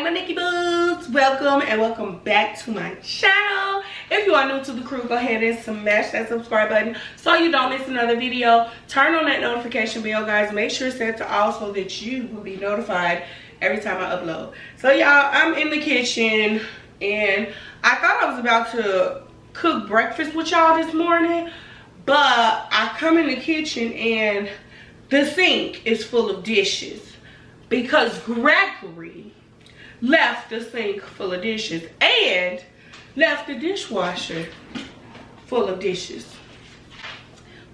my Nikki Boos. Welcome back to my channel. If you are new to the crew, go ahead and smash that subscribe button so you don't miss another video. Turn on that notification bell, guys. Make sure it's set to all so that you will be notified every time I upload. So y'all, I'm in the kitchen and I thought I was about to cook breakfast with y'all this morning, but I come in the kitchen and the sink is full of dishes because Gregory left the sink full of dishes and left the dishwasher full of dishes.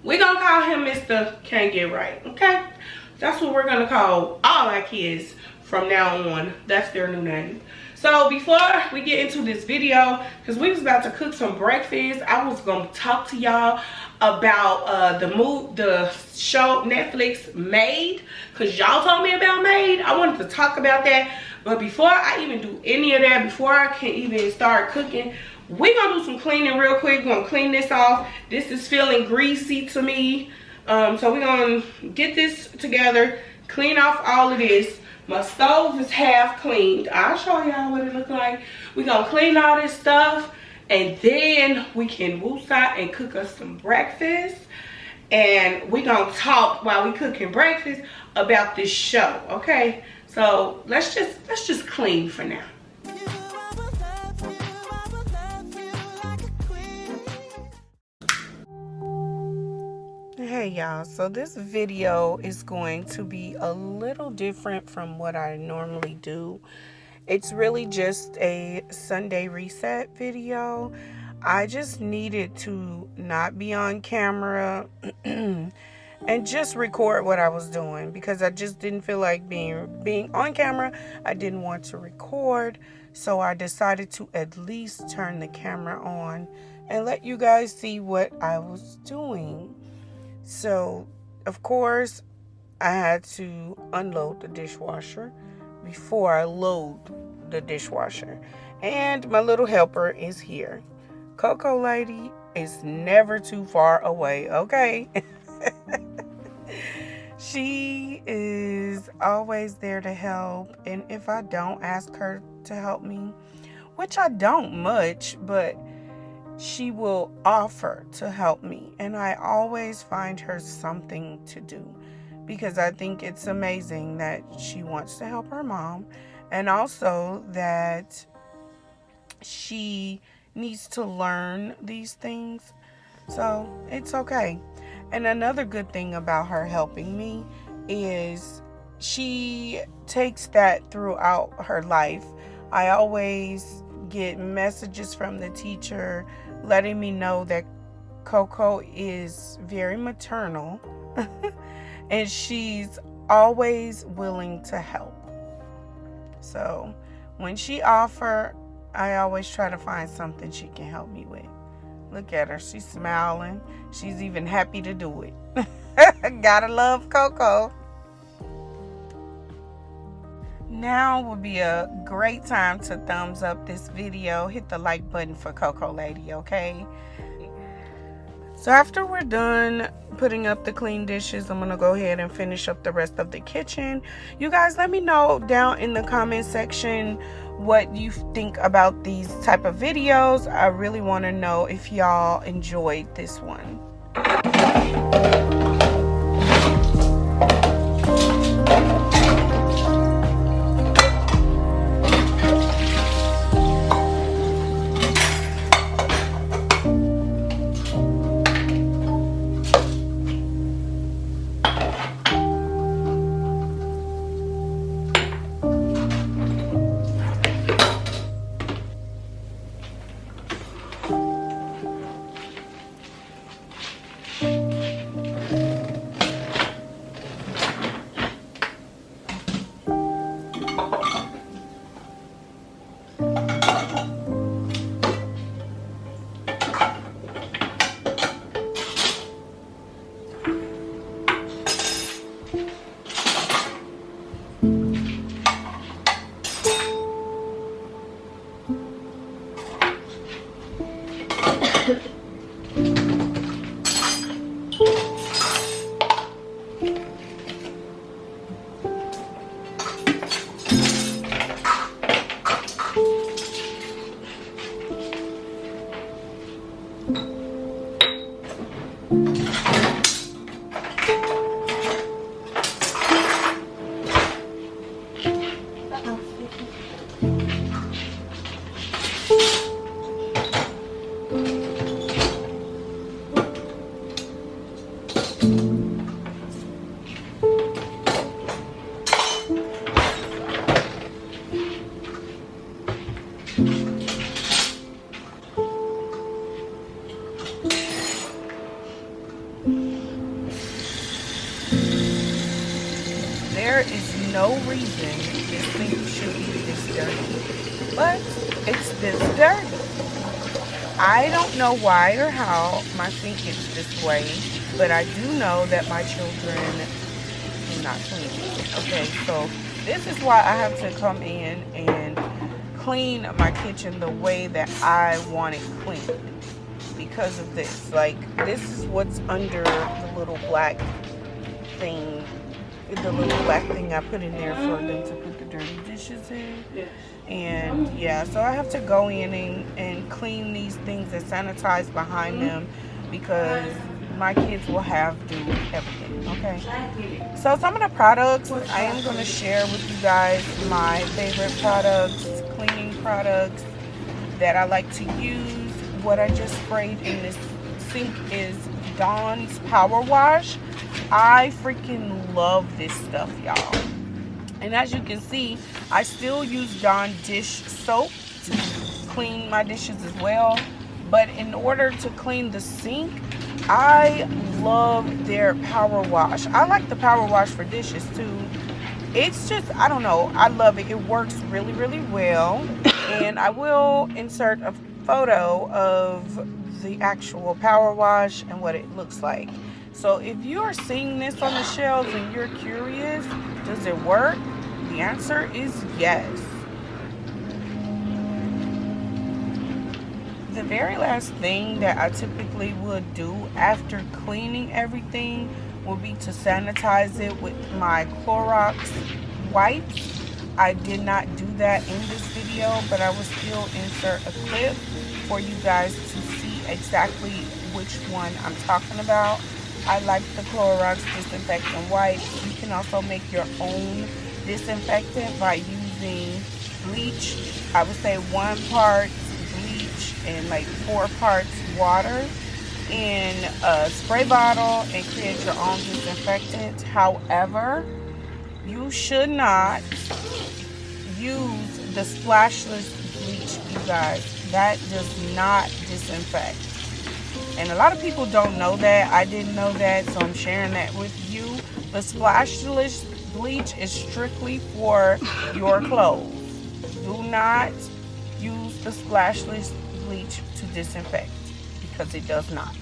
We're gonna call him Mr. Can't Get Right, okay? That's what we're gonna call all our kids from now on. That's their new name. So before we get into this video, because we was about to cook some breakfast, I was gonna talk to y'all about the show Netflix Made, because y'all told me about Made. I wanted to talk about that, but before I even do any of that, before I can even start cooking, we're gonna do some cleaning real quick. We're gonna clean this off. This is feeling greasy to me, so we're gonna get this together, clean off all of this. My stove is half cleaned. I'll show y'all what it looks like. We're gonna clean all this stuff and then we can woosah and cook us some breakfast. And we're gonna talk while we cooking breakfast about this show, okay? So let's just clean for now. Hey y'all, so this video is going to be a little different from what I normally do. It's really just a Sunday reset video. I just needed to not be on camera and just record what I was doing because I just didn't feel like being on camera. I didn't want to record, so I decided to at least turn the camera on and let you guys see what I was doing. So, of course, I had to unload the dishwasher before I load the dishwasher. And my little helper is here. Coco Lady is never too far away, okay? She is always there to help. And if I don't ask her to help me, which I don't much, but she will offer to help me, and I always find her something to do because I think it's amazing that she wants to help her mom and also that she needs to learn these things. So it's okay. And another good thing about her helping me is she takes that throughout her life. I always get messages from the teacher letting me know that Coco is very maternal and she's always willing to help. So when she offers, I always try to find something she can help me with. Look at her, she's smiling. She's even happy to do it. Gotta love Coco. Now would be a great time to thumbs up this video. Hit the like button for Coco Lady, okay? So after we're done putting up the clean dishes, I'm gonna go ahead and finish up the rest of the kitchen. You guys, let me know down in the comment section what you think about these type of videos. I really want to know if y'all enjoyed this one. no reason this sink should be this dirty, but it's this dirty. I don't know why or how my sink gets this way, but I do know that my children do not clean it. Okay, so this is why I have to come in and clean my kitchen the way that I want it cleaned. Because of this, like, this is what's under the little black thing, I put in there for them to put the dirty dishes in. And yeah, so I have to go in and clean these things and sanitize behind them, because my kids will have to do everything. Okay, so some of the products I am going to share with you guys, my favorite products, cleaning products that I like to use. What I just sprayed in this sink is Dawn's Power Wash. I freaking love this stuff, y'all. And as you can see, I still use Dawn dish soap to clean my dishes as well. But in order to clean the sink, I love their Power Wash. I like the Power Wash for dishes too. It's just, I don't know, I love it. It works really, really well. And I will insert a photo of the actual Power Wash and what it looks like. So if you are seeing this on the shelves and you're curious, does it work? The answer is yes. The very last thing that I typically would do after cleaning everything would be to sanitize it with my Clorox wipes. I did not do that in this video, but I will still insert a clip for you guys to see exactly which one I'm talking about. I like the Clorox disinfectant wipes. You can also make your own disinfectant by using bleach. I would say 1 part bleach and like 4 parts water in a spray bottle and create your own disinfectant. However, you should not use the splashless bleach, you guys. That does not disinfect. And a lot of people don't know that. I didn't know that, so I'm sharing that with you. The splashless bleach is strictly for your clothes. Do not use the splashless bleach to disinfect, because it does not.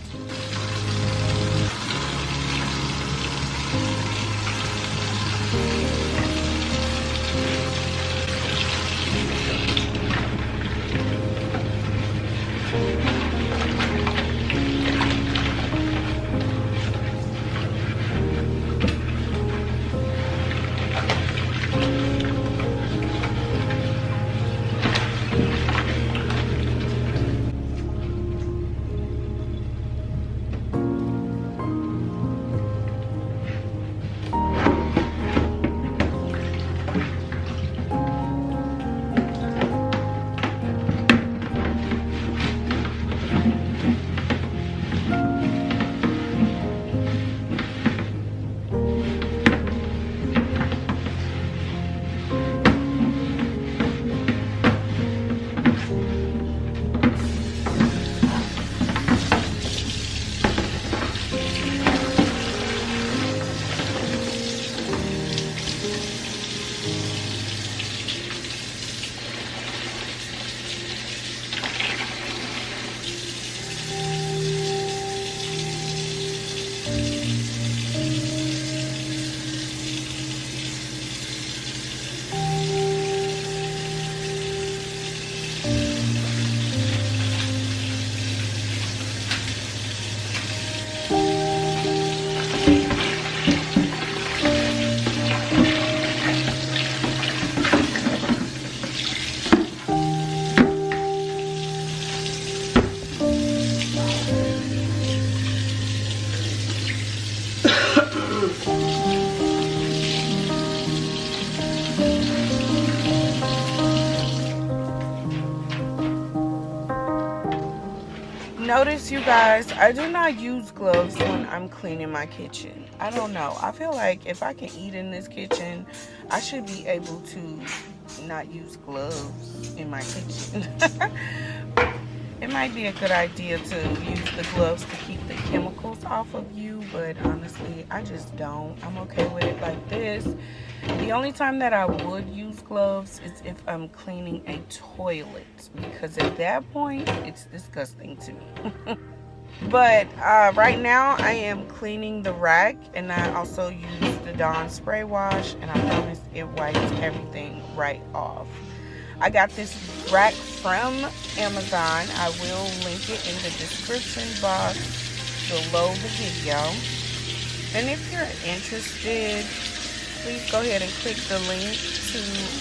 Notice, you guys, I do not use gloves when I'm cleaning my kitchen. I don't know. I feel like if I can eat in this kitchen, I should be able to not use gloves in my kitchen. It might be a good idea to use the gloves to keep the chemicals off of you, but honestly, I just don't. I'm okay with it like this. The only time that I would use gloves is if I'm cleaning a toilet, because at that point, it's disgusting to me. But right now, I am cleaning the rack, and I also use the Dawn spray wash, and I promise it wipes everything right off. I got this rack from Amazon. I will link it in the description box below the video. And if you're interested, please go ahead and click the link to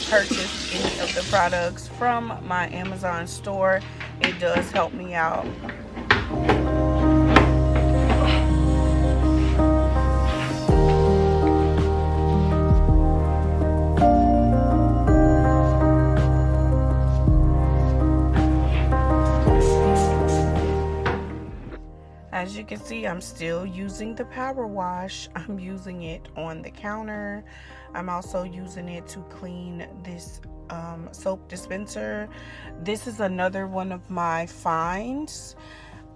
purchase any of the products from my Amazon store. It does help me out. As you can see, I'm still using the power wash. I'm using it on the counter. I'm also using it to clean this soap dispenser. This is another one of my finds.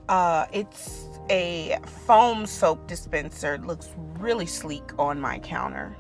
It's a foam soap dispenser. It looks really sleek on my counter.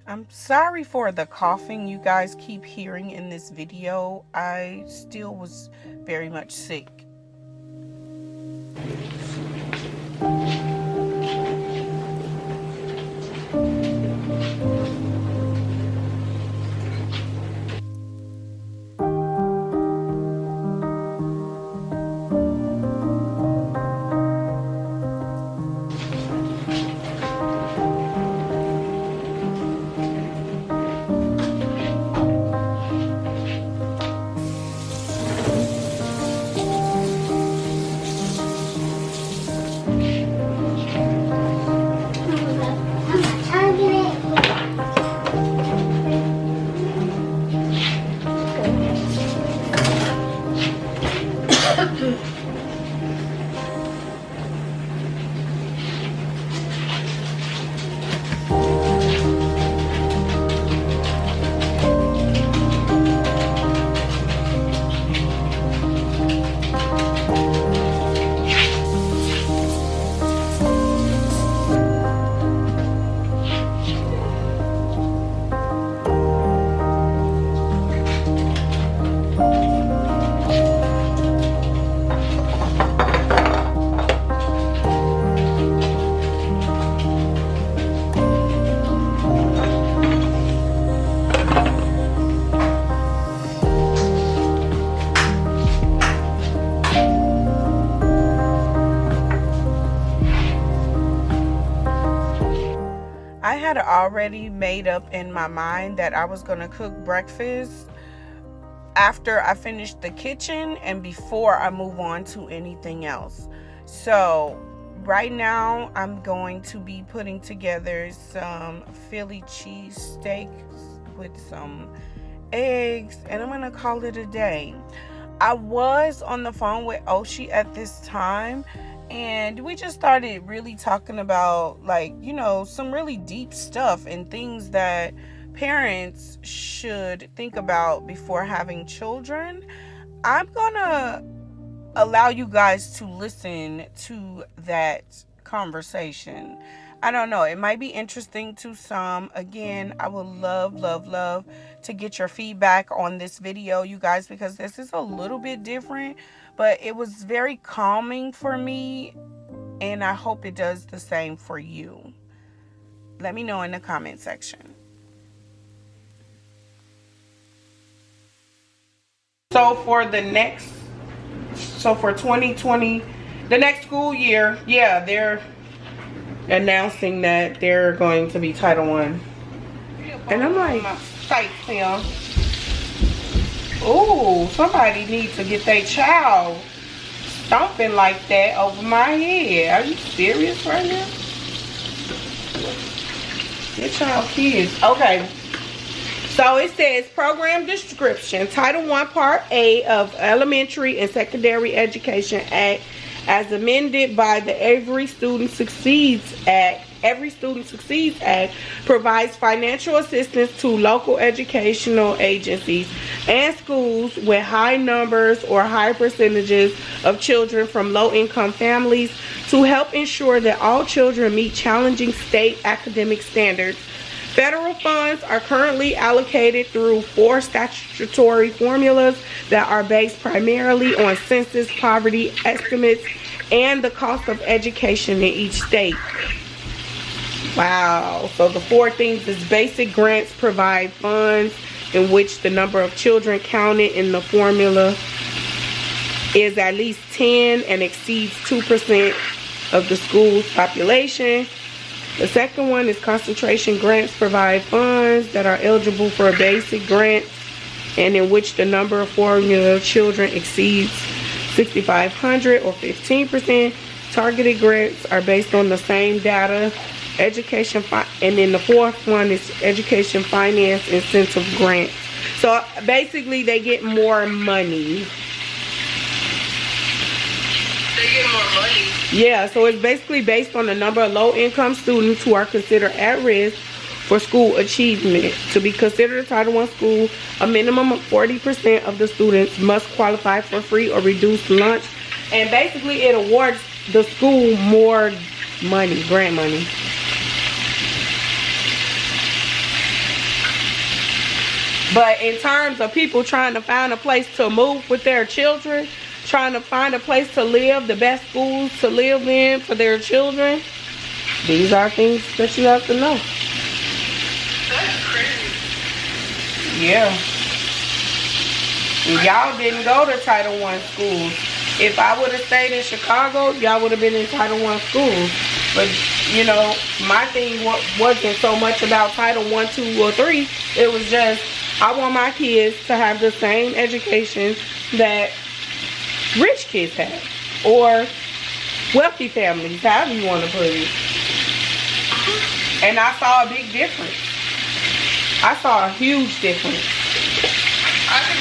I'm sorry for the coughing you guys keep hearing in this video. I still was very much sick. I had already made up in my mind that I was going to cook breakfast after I finished the kitchen and before I move on to anything else. So right now I'm going to be putting together some Philly cheesesteaks with some eggs, and I'm going to call it a day. I was on the phone with Oshi at this time, and we just started really talking about, like, you know, some really deep stuff and things that parents should think about before having children. I'm gonna allow you guys to listen to that conversation. I don't know, it might be interesting to some. Again, I would love to get your feedback on this video, you guys, because this is a little bit different, but it was very calming for me, and I hope it does the same for you. Let me know in the comment section. So for 2020, the next school year, yeah, they're announcing that they're going to be Title I. And I'm like, ooh, somebody needs to get their child stomping like that over my head. Are you serious right now? Get y'all kids. Okay. So it says program description. Title I Part A of Elementary and Secondary Education Act as amended by the Every Student Succeeds Act. Every Student Succeeds Act provides financial assistance to local educational agencies and schools with high numbers or high percentages of children from low-income families to help ensure that all children meet challenging state academic standards. Federal funds are currently allocated through 4 statutory formulas that are based primarily on census poverty estimates and the cost of education in each state. Wow. So the 4 things is basic grants provide funds in which the number of children counted in the formula is at least 10 and exceeds 2% of the school's population. The second one is concentration grants provide funds that are eligible for basic grants and in which the number of formula children exceeds 6,500 or 15%. Targeted grants are based on the same data. Education, and then the 4th one is education finance incentive grants. So basically they get more money. They get more money. Yeah, so it's basically based on the number of low-income students who are considered at risk for school achievement. To be considered a Title I school, a minimum of 40% of the students must qualify for free or reduced lunch. And basically it awards the school more money, grant money. But in terms of people trying to find a place to move with their children, trying to find a place to live, the best schools to live in for their children, these are things that you have to know. That's crazy. Yeah. Y'all didn't go to Title I schools. If I would have stayed in Chicago, y'all would have been in Title I schools. But, you know, my thing wasn't so much about Title I, 2, or 3. It was just, I want my kids to have the same education that rich kids have, or wealthy families, however you want to put it. And I saw a big difference. I saw a huge difference. I can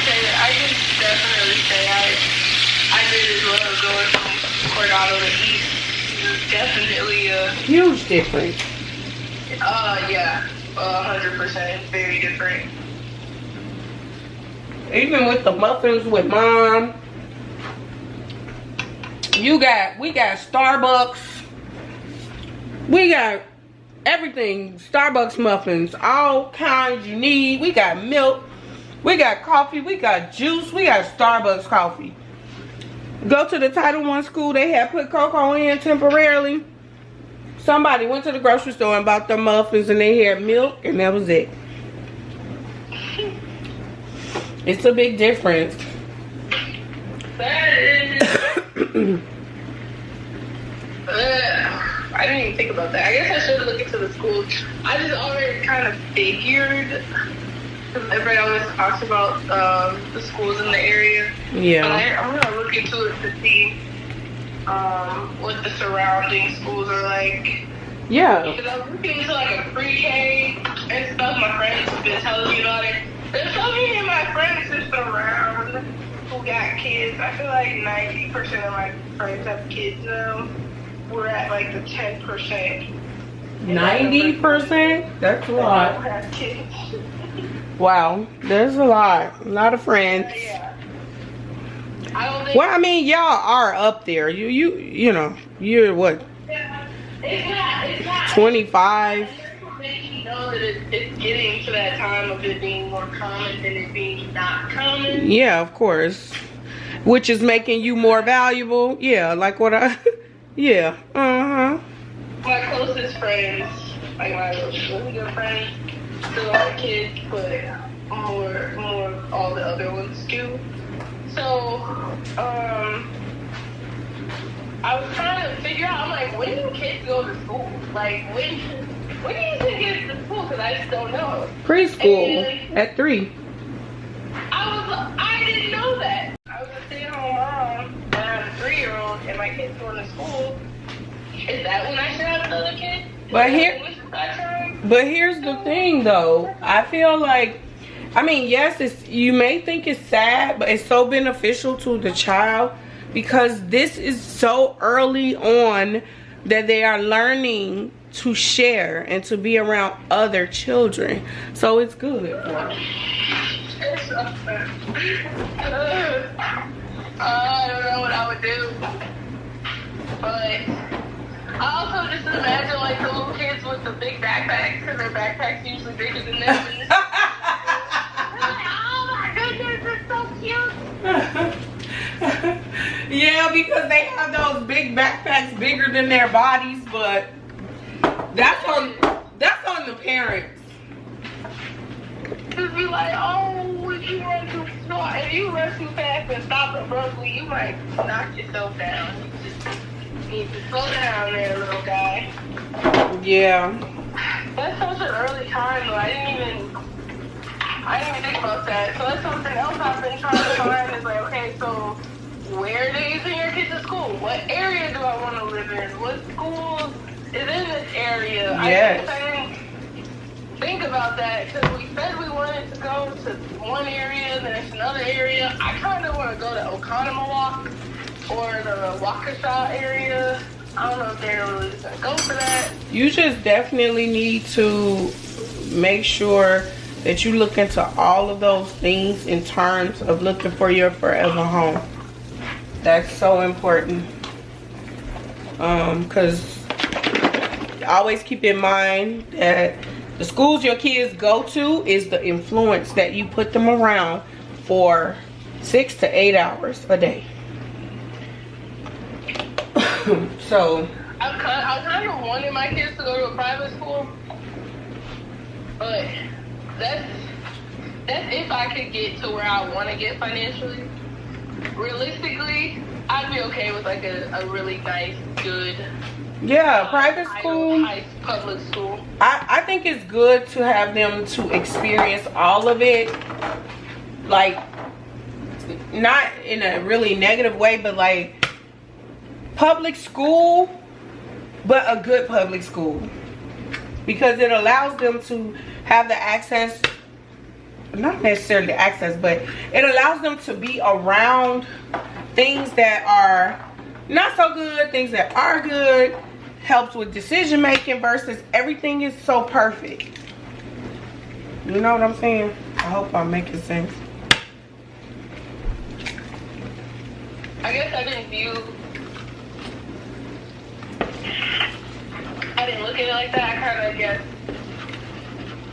definitely say I did as well, going from Coronado to East. It was definitely a huge difference. Yeah, 100%, very different. Even with the muffins with Mom, we got Starbucks, we got everything, Starbucks muffins, all kinds you need. We got milk, we got coffee, we got juice, we got Starbucks coffee. Go to the Title I school, they had put cocoa in temporarily. Somebody went to the grocery store and bought the muffins and they had milk, and that was it. It's a big difference. I didn't even think about that. I guess I should look into the schools. I just already kind of figured, because everybody always talks about the schools in the area. Yeah. But I'm going to look into it to see what the surrounding schools are like. Yeah. Because I was looking into like a pre-K and stuff. My friends have been telling me about it. There's so many of my friends just around who got kids. I feel like 90% of my friends have kids now. We're at like the 10%. 90%? That's a lot. Don't have kids. Wow, there's a lot of friends. Yeah. I don't think. Well, I mean, y'all are up there. You know, you're what? Yeah. It's not 25. You know that it's getting to that time of it being more common than it being not common. Yeah, of course. Which is making you more valuable. Yeah, like what I. Yeah. My closest friends, like my really good friends, still have kids, but more all the other ones do. So, I was trying to figure out, I'm like, when do kids go to school? Like, when do you think kids to school? Because I just don't know. Preschool at 3. I didn't know that. I was a stay-at-home mom, and I have a 3-year-old, and my kid's going to school. Is that when I should have another kid? But here's the thing, though. I feel like, I mean, yes, you may think it's sad, but it's so beneficial to the child because this is so early on that they are learning to share and to be around other children. So it's good for them. I don't know what I would do, but I also just imagine like the little kids with the big backpacks, because their backpacks usually bigger than them. And like, oh my goodness, it's so cute. Yeah, because they have those big backpacks bigger than their bodies, but that's on the parents. Just be like, oh, if you run too far, if you run too fast and stop abruptly, you might knock yourself down. You just need to slow down there, little guy. Yeah. That's such an early time, though. I didn't even think about that. So that's something else I've been trying to find. Is like, okay, so where do you send your kids to school? What area do I want to live in? What schools is in this area? Yes. I didn't think about that because we said we wanted to go to one area, then there's another area. I kind of want to go to Oconomowoc or the Waukesha area. I don't know if they're really going to go for that. You just definitely need to make sure that you look into all of those things in terms of looking for your forever home. That's so important. Because always keep in mind that the schools your kids go to is the influence that you put them around for 6 to 8 hours a day. So I kind of wanted my kids to go to a private school, but that's if I could get to where I want to get financially. Realistically, I'd be okay with like a really nice, good, private school, nice public school. I think it's good to have them to experience all of it, like not in a really negative way, but like public school, but a good public school, because it allows them to have the access, not necessarily access, but it allows them to be around things that are not so good, things that are good, helps with decision making versus everything is so perfect. You know what I'm saying? I hope I'm making sense. I guess I didn't look at it like that. I kind of guess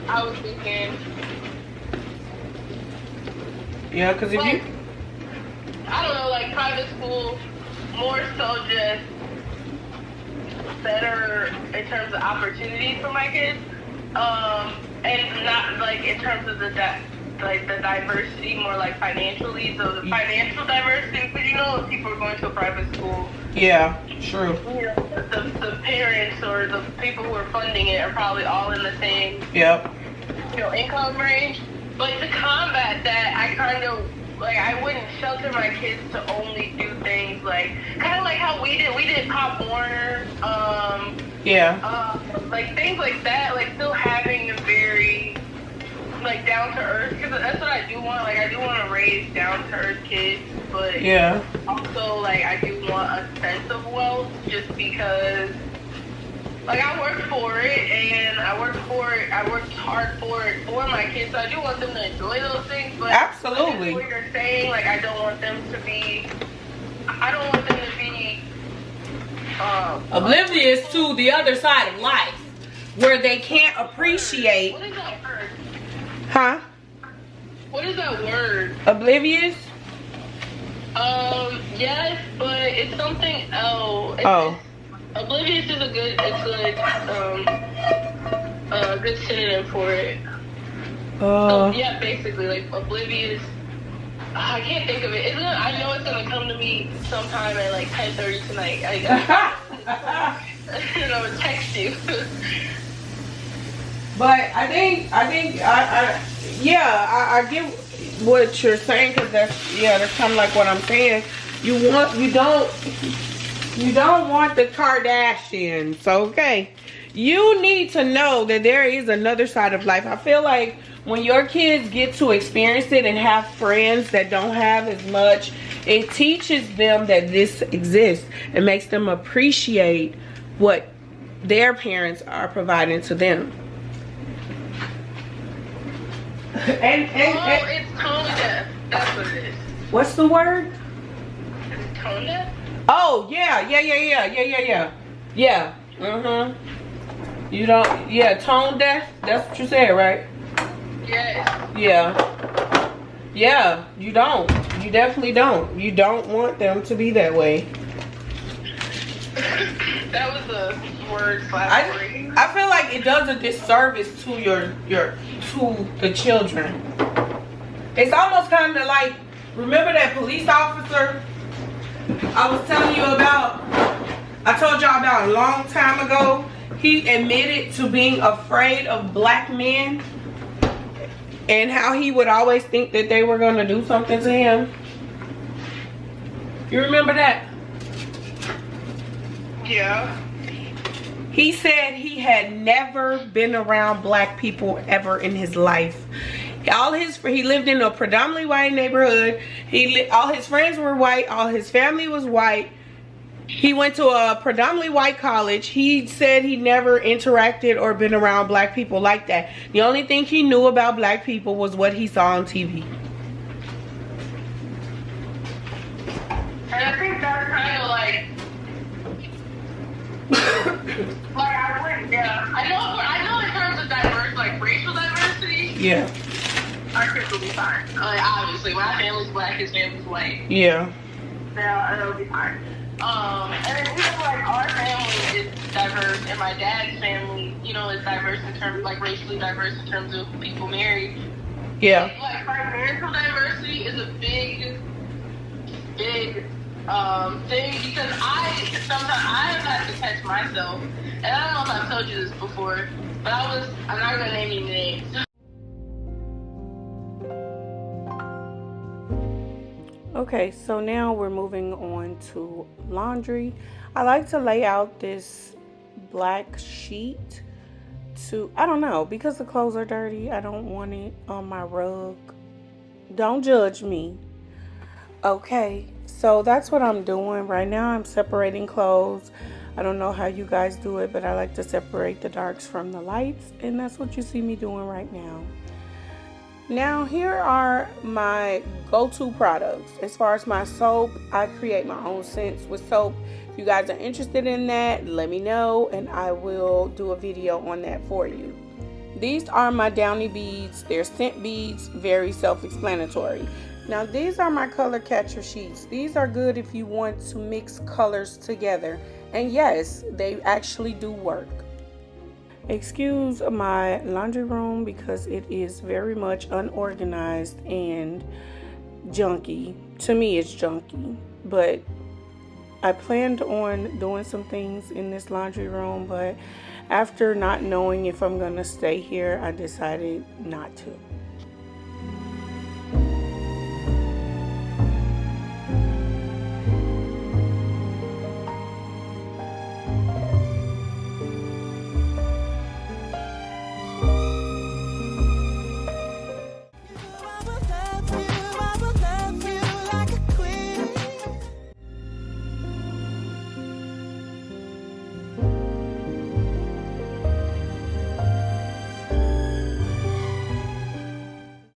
I was thinking, yeah, because if like, you, I don't know, like private school, more so just better in terms of opportunities for my kids, and not like in terms of the diversity, more like financially. So the financial diversity, because you know, if people are going to a private school. Yeah, true. You know, the parents or the people who are funding it are probably all in the same, income range. But to combat that, I kind of like, I wouldn't shelter my kids to only do things like kind of like how we did Pop Warner, like things like that, like still having a very like down to earth, because that's what I do want. Like I do want to raise down to earth kids, but also like I do want a sense of wealth, just because like I worked for it and I worked hard for it for my kids, so I do want them to enjoy those things. But absolutely, like, what you're saying, like I don't want them to be oblivious to the other side of life, where they can't appreciate. What is that word? Huh? What is that word? Oblivious? Yes, but it's something else. Oblivious is a good synonym for it. Yeah, basically, like oblivious I can't think of it. I know it's gonna come to me sometime at like 10:30 tonight. And I would text you. But I get what you're saying, because that's kind of like what I'm saying. You don't want the Kardashians, okay? You need to know that there is another side of life. I feel like when your kids get to experience it and have friends that don't have as much, it teaches them that this exists and makes them appreciate what their parents are providing to them. And it's tone deaf. That's what it is. What's the word? Is it tone deaf? Oh yeah. You don't, tone deaf. That's what you said, right? Yes. Yeah. You don't. You definitely don't. You don't want them to be that way. That was a word / phrase. I feel like it does a disservice to to the children. It's almost kind of like, remember that police officer I was telling you about? I told y'all about a long time ago. He admitted to being afraid of black men and how he would always think that they were going to do something to him. You remember that? Yeah. He said he had never been around black people ever in his life. He lived in a predominantly white neighborhood. All his friends were white. All his family was white. He went to a predominantly white college. He said he never interacted or been around black people like that. The only thing he knew about black people was what he saw on TV. And I think that's kind of like I know in terms of diverse, like racial diversity. Yeah. Our kids will be fine. Like, obviously, my family's black, his family's white. Yeah. It'll be fine. And then even like our family is diverse, and my dad's family, you know, is diverse in terms of, like, racially diverse in terms of people married. Yeah. And, like, financial diversity is a big thing, because sometimes I have had to catch myself, and I don't know if I've told you this before, but I'm not gonna name any names. Okay, so now we're moving on to laundry. I like to lay out this black sheet I don't know, because the clothes are dirty. I don't want it on my rug. Don't judge me. Okay, so that's what I'm doing right now. I'm separating clothes. I don't know how you guys do it, but I like to separate the darks from the lights, and that's what you see me doing right now. Now, here are my go-to products. As far as my soap, I create my own scents with soap. If you guys are interested in that, let me know, and I will do a video on that for you. These are my downy beads. They're scent beads, very self-explanatory. Now, these are my color catcher sheets. These are good if you want to mix colors together. And yes, they actually do work. Excuse my laundry room because it is very much unorganized and junky. To me, it's junky. But I planned on doing some things in this laundry room, but after not knowing if I'm going to stay here, I decided not to.